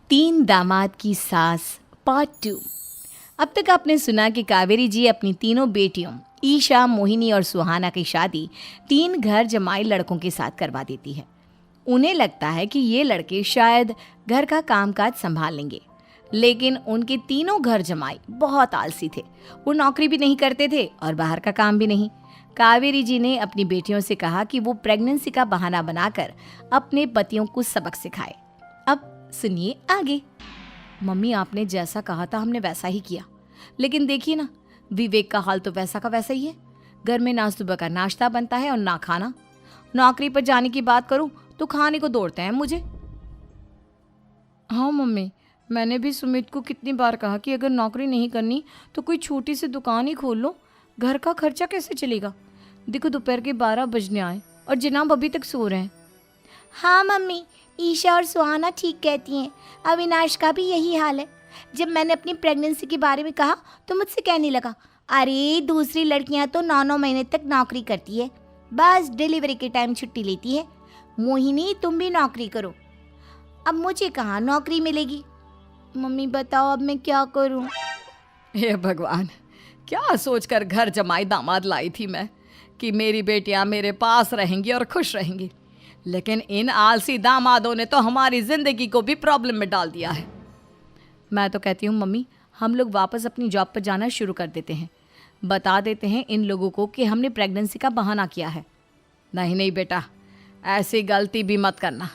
तीन दामाद की सास पार्ट 2। अब तक आपने सुना कि कावेरी जी अपनी तीनों बेटियों ईशा, मोहिनी और सुहाना की शादी तीन घर जमाई लड़कों के साथ करवा देती है। उन्हें लगता है कि ये लड़के शायद घर का कामकाज संभाल लेंगे, लेकिन उनके तीनों घर जमाई बहुत आलसी थे। वो नौकरी भी नहीं करते थे और बाहर का काम भी नहीं। कावेरी जी ने अपनी बेटियों से कहा कि वो प्रेगनेंसी का बहाना बनाकर अपने पतियों को सबक सिखाए। अब सुनिए आगे। मम्मी, आपने जैसा कहा था हमने वैसा ही किया, लेकिन देखिए ना, विवेक का हाल तो वैसा का वैसा ही है। घर में ना सुबह का नाश्ता बनता है और ना खाना। नौकरी पर जाने की बात करूं तो खाने को दौड़ते हैं मुझे। हाँ मम्मी, मैंने भी सुमित को कितनी बार कहा कि अगर नौकरी नहीं करनी तो कोई छोटी सी दुकान ही खोल लो, घर का खर्चा कैसे चलेगा। देखो दोपहर के 12 बजने आए और जनाब अभी तक सो रहे हैं। हाँ मम्मी, ईशा और सुहाना ठीक कहती हैं। अविनाश का भी यही हाल है। जब मैंने अपनी प्रेगनेंसी के बारे में कहा तो मुझसे कहने लगा, अरे दूसरी लड़कियां तो 9-9 महीने तक नौकरी करती है, बस डिलीवरी के टाइम छुट्टी लेती है। मोहिनी, तुम भी नौकरी करो। अब मुझे कहाँ नौकरी मिलेगी। मम्मी बताओ अब मैं क्या करूँ। हे भगवान, क्या सोचकर घर जमाई दामाद लाई थी मैं कि मेरी बेटियां मेरे पास रहेंगी और खुश रहेंगी, लेकिन इन आलसी दामादों ने तो हमारी जिंदगी को भी प्रॉब्लम में डाल दिया है। मैं तो कहती हूँ मम्मी, हम लोग वापस अपनी जॉब पर जाना शुरू कर देते हैं। बता देते हैं इन लोगों को कि हमने प्रेगनेंसी का बहाना किया है। नहीं नहीं बेटा, ऐसी गलती भी मत करना।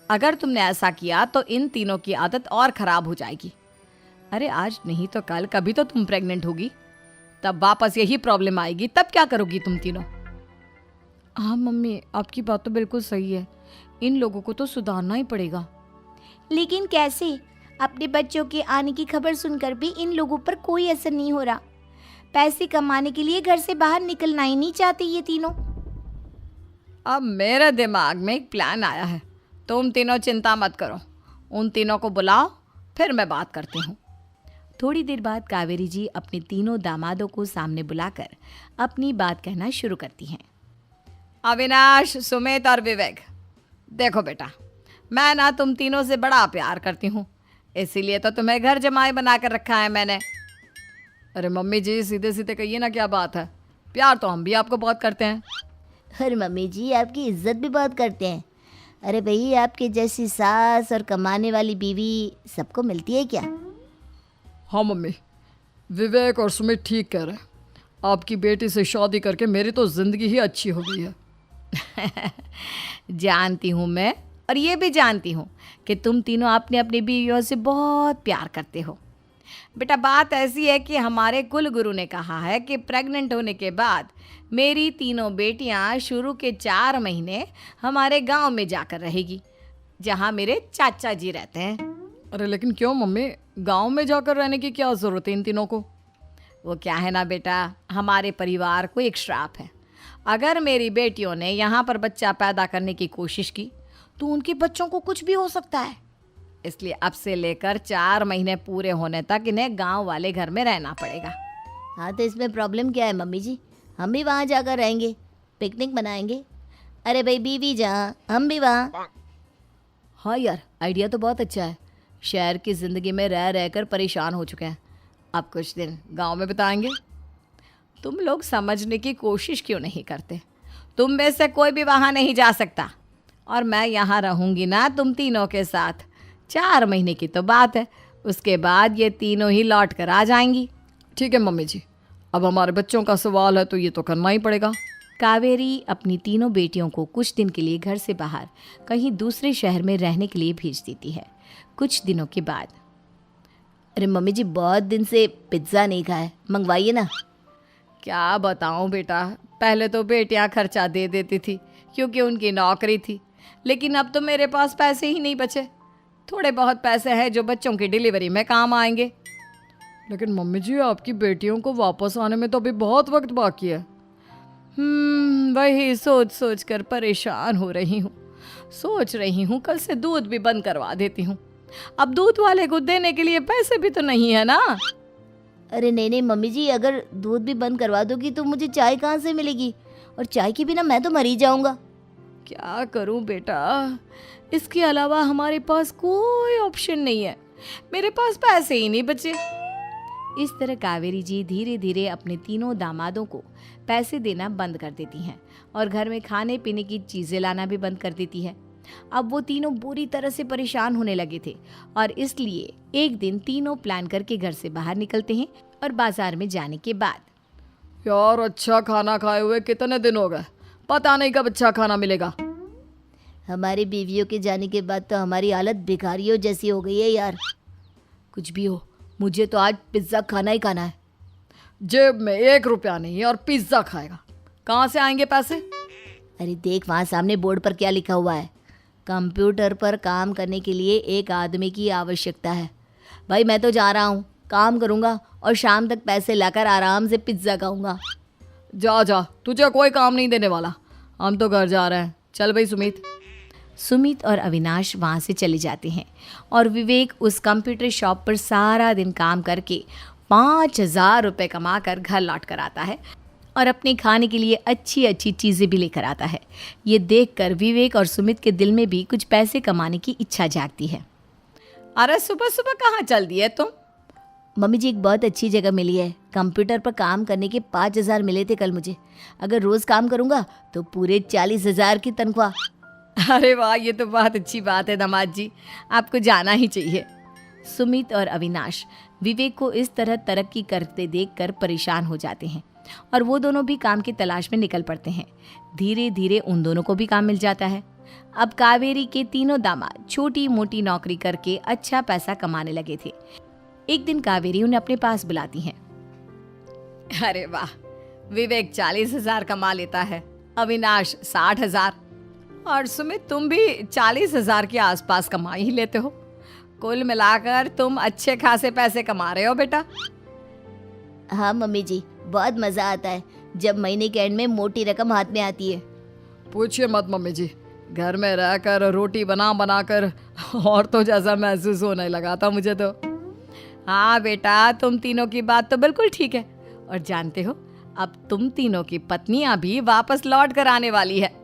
अगर तुमने ऐसा किया तो इन तीनों की आदत और ख़राब हो जाएगी। अरे आज नहीं तो कल कभी तो तुम प्रेग्नेंट होगी, तब वापस यही प्रॉब्लम आएगी। तब क्या करोगी तुम तीनों। हाँ मम्मी, आपकी बात तो बिल्कुल सही है। इन लोगों को तो सुधारना ही पड़ेगा। लेकिन कैसे? अपने बच्चों के आने की खबर सुनकर भी इन लोगों पर कोई असर नहीं हो रहा। पैसे कमाने के लिए घर से बाहर निकलना ही नहीं चाहते ये तीनों। अब मेरे दिमाग में एक प्लान आया है। तुम तीनों चिंता मत करो, उन तीनों को बुलाओ, फिर मैं बात करती हूँ। थोड़ी देर बाद कावेरी जी अपने तीनों दामादों को सामने बुलाकर अपनी बात कहना शुरू करती हैं। अविनाश, सुमित और विवेक, देखो बेटा, मैं ना तुम तीनों से बड़ा प्यार करती हूँ, इसीलिए तो तुम्हें घर जमाई बना कर रखा है मैंने। अरे मम्मी जी, सीधे सीधे कहिए ना, क्या बात है। प्यार तो हम भी आपको बहुत करते हैं। अरे मम्मी जी, आपकी इज्जत भी बहुत करते हैं। अरे भाई, आपके जैसी सास और कमाने वाली बीवी सबको मिलती है क्या? हाँ मम्मी, विवेक और सुमित ठीक कह रहे हैं। आपकी बेटी से शादी करके मेरी तो ज़िंदगी ही अच्छी हो गई है। जानती हूँ मैं, और ये भी जानती हूँ कि तुम तीनों अपने अपनी बीवियों से बहुत प्यार करते हो। बेटा, बात ऐसी है कि हमारे कुल गुरु ने कहा है कि प्रेग्नेंट होने के बाद मेरी तीनों बेटियाँ शुरू के 4 महीने हमारे गांव में जाकर रहेगी, जहाँ मेरे चाचा जी रहते हैं। अरे लेकिन क्यों मम्मी, गांव में जाकर रहने की क्या ज़रूरत है इन तीनों को। वो क्या है ना बेटा, हमारे परिवार को एक श्राप है। अगर मेरी बेटियों ने यहाँ पर बच्चा पैदा करने की कोशिश की तो उनके बच्चों को कुछ भी हो सकता है। इसलिए अब से लेकर 4 महीने पूरे होने तक इन्हें गांव वाले घर में रहना पड़ेगा। हाँ तो इसमें प्रॉब्लम क्या है मम्मी जी? हम भी वहाँ जाकर रहेंगे, पिकनिक मनाएंगे। अरे भाई, बीवी जहाँ हम भी वहाँ। हाँ यार, आइडिया तो बहुत अच्छा है। शहर की ज़िंदगी में रह रहकर परेशान हो चुके हैं, अब कुछ दिन गांव में बिताएंगे। तुम लोग समझने की कोशिश क्यों नहीं करते। तुम में से कोई भी वहाँ नहीं जा सकता, और मैं यहाँ रहूँगी ना तुम तीनों के साथ। 4 महीने की तो बात है, उसके बाद ये तीनों ही लौट कर आ जाएंगी। ठीक है मम्मी जी, अब हमारे बच्चों का सवाल है तो ये तो करना ही पड़ेगा। कावेरी अपनी तीनों बेटियों को कुछ दिन के लिए घर से बाहर कहीं दूसरे शहर में रहने के लिए भेज देती है। कुछ दिनों के बाद, अरे मम्मी जी, बहुत दिन से पिज्ज़ा नहीं खाया, मंगवाइए ना। क्या बताऊं बेटा, पहले तो बेटियां खर्चा दे देती थी क्योंकि उनकी नौकरी थी, लेकिन अब तो मेरे पास पैसे ही नहीं बचे। थोड़े बहुत पैसे हैं जो बच्चों की डिलीवरी में काम आएंगे। लेकिन मम्मी जी, आपकी बेटियों को वापस आने में तो अभी बहुत वक्त बाकी है। वही सोच सोच कर परेशान हो रही हूँ। सोच रही हूँ कल से दूध भी बंद करवा देती हूँ। अब दूध वाले को देने के लिए पैसे भी तो नहीं है ना। अरे नहीं नहीं मम्मी जी, अगर दूध भी बंद करवा दोगी तो मुझे चाय कहाँ से मिलेगी, और चाय के बिना मैं तो मर ही जाऊँगा। क्या करूं बेटा, इसके अलावा हमारे पास कोई ऑप्शन नहीं है, मेरे पास पैसे ही नहीं बचे। इस तरह कावेरी जी धीरे धीरे अपने तीनों दामादों को पैसे देना बंद कर देती हैं और घर में खाने पीने की चीज़ें लाना भी बंद कर देती है। अब वो तीनों बुरी तरह से परेशान होने लगे थे और इसलिए एक दिन तीनों प्लान करके घर से बाहर निकलते हैं और बाजार में जाने के बाद यार अच्छा खाना खाए हुए कितने दिन हो गए, पता नहीं कब अच्छा खाना मिलेगा। हमारी बीवियों के जाने के बाद तो हमारी हालत भिखारियों जैसी हो गई है यार। कुछ भी हो, मुझे तो आज पिज्ज़ा खाना ही खाना है। जेब में 1 रुपया नहीं और पिज्ज़ा खाएगा, कहाँ से आएंगे पैसे? अरे देख वहाँ सामने बोर्ड पर क्या लिखा हुआ है, कंप्यूटर पर काम करने के लिए एक आदमी की आवश्यकता है। भाई मैं तो जा रहा हूँ, काम करूँगा और शाम तक पैसे लाकर आराम से पिज्ज़ा खाऊंगा। जा जा, तुझे कोई काम नहीं देने वाला, हम तो घर जा रहे हैं। चल भाई सुमित। सुमित और अविनाश वहाँ से चले जाते हैं और विवेक उस कंप्यूटर शॉप पर सारा दिन काम करके 5,000 रुपये कमा कर घर लौट कर आता है और अपने खाने के लिए अच्छी अच्छी चीज़ें भी लेकर आता है। ये देखकर विवेक और सुमित के दिल में भी कुछ पैसे कमाने की इच्छा जागती है। अरे सुबह सुबह कहाँ चल दिए तुम? मम्मी जी एक बहुत अच्छी जगह मिली है, कंप्यूटर पर काम करने के 5,000 मिले थे कल मुझे। अगर रोज़ काम करूँगा तो पूरे 40,000 की तनख्वाह। अरे वाह, ये तो बहुत अच्छी बात है दामाद जी, आपको जाना ही चाहिए। सुमित और अविनाश विवेक को इस तरह तरक्की करते देखकर परेशान हो जाते हैं और वो दोनों भी काम की तलाश में निकल पड़ते हैं। धीरे धीरे उन दोनों को भी काम मिल जाता है। अब कावेरी के तीनों दामाद छोटी मोटी नौकरी करके अच्छा पैसा कमाने लगे थे। एक दिन कावेरी उन्हें अपने पास बुलाती हैं। अरे वाह, विवेक 40,000 कमा लेता है, अविनाश 60,000 और सुमित तुम भी 40,000 के आसपास कमा ही लेते हो। कुल मिलाकर तुम अच्छे खासे पैसे कमा रहे हो बेटा। हाँ मम्मी जी, बहुत मज़ा आता है जब महीने के एंड में मोटी रकम हाथ में आती है। पूछिए मत मम्मी जी, घर में रहकर रोटी बना बना कर और तो जैसा महसूस होने लगा था मुझे तो। हाँ बेटा, तुम तीनों की बात तो बिल्कुल ठीक है और जानते हो अब तुम तीनों की पत्नियां भी वापस लौट कर आने वाली है।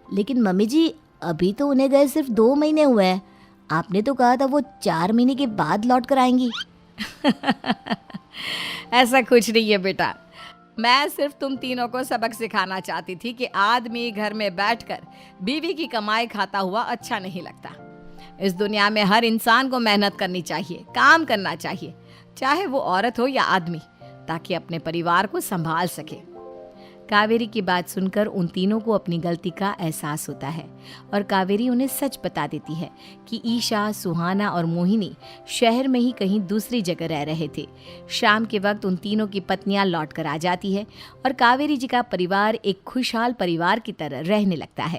लेकिन मम्मी जी अभी तो उन्हें गए सिर्फ 2 महीने हुए हैं, आपने तो कहा था वो 4 महीने के बाद लौट कर आएंगी। ऐसा कुछ नहीं है बेटा, मैं सिर्फ तुम तीनों को सबक सिखाना चाहती थी कि आदमी घर में बैठकर बीवी की कमाई खाता हुआ अच्छा नहीं लगता। इस दुनिया में हर इंसान को मेहनत करनी चाहिए, काम करना चाहिए, चाहे वो औरत हो या आदमी, ताकि अपने परिवार को संभाल सके। कावेरी की बात सुनकर उन तीनों को अपनी गलती का एहसास होता है और कावेरी उन्हें सच बता देती है कि ईशा, सुहाना और मोहिनी शहर में ही कहीं दूसरी जगह रह रहे थे। शाम के वक्त उन तीनों की पत्नियां लौट कर आ जाती है और कावेरी जी का परिवार एक खुशहाल परिवार की तरह रहने लगता है।